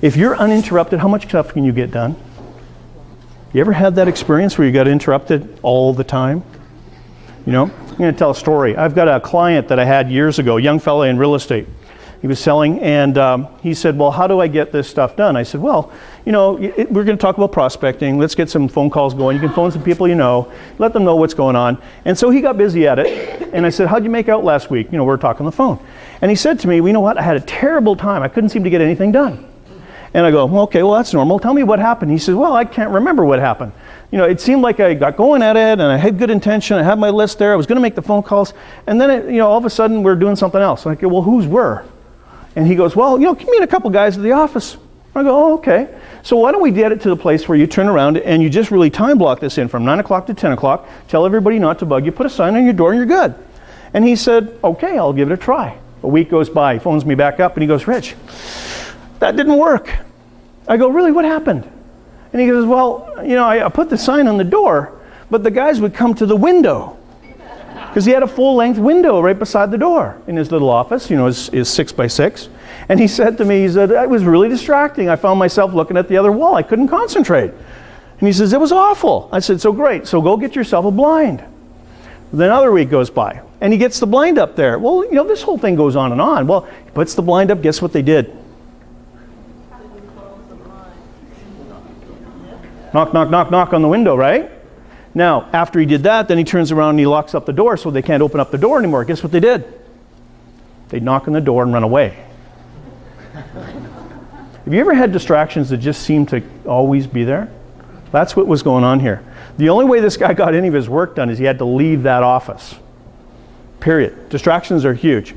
If you're uninterrupted, how much stuff can you get done? You ever had that experience where you got interrupted all the time? You know, I'm going to tell a story. I've got a client that I had years ago, a young fella in real estate. He was selling, and he said, well, how do I get this stuff done? I said, well, you know, we're going to talk about prospecting. Let's get some phone calls going. You can phone some people you know, let them know what's going on. And so he got busy at it, and I said, how'd you make out last week? You know, we were talking on the phone. And he said to me, well, you know what, I had a terrible time. I couldn't seem to get anything done. And I go, well, okay, well, that's normal. Tell me what happened. He says, well, I can't remember what happened. You know, it seemed like I got going at it, and I had good intention. I had my list there. I was going to make the phone calls. And then, you know, all of a sudden, we're doing something else. And I go, well, who's we're? And he goes, well, you know, give me a couple guys at the office. I go, oh, okay. So why don't we get it to the place where you turn around and you just really time block this in from 9 o'clock to 10 o'clock, tell everybody not to bug you, put a sign on your door, and you're good. And he said, okay, I'll give it a try. A week goes by. He phones me back up, and he goes, Rich, that didn't work. I go, really, what happened? And he goes, well, you know, I put the sign on the door, but the guys would come to the window. Because he had a full-length window right beside the door in his little office, you know, his 6x6. And he said to me, he said, it was really distracting. I found myself looking at the other wall. I couldn't concentrate. And he says, it was awful. I said, so great. So go get yourself a blind. Then another week goes by, and he gets the blind up there. Well, you know, this whole thing goes on and on. Well, he puts the blind up. Guess what they did? Knock, knock, knock, knock on the window, right? Now, after he did that, then he turns around and he locks up the door so they can't open up the door anymore. Guess what they did? They'd knock on the door and run away. Have you ever had distractions that just seem to always be there? That's what was going on here. The only way this guy got any of his work done is he had to leave that office. Period. Distractions are huge.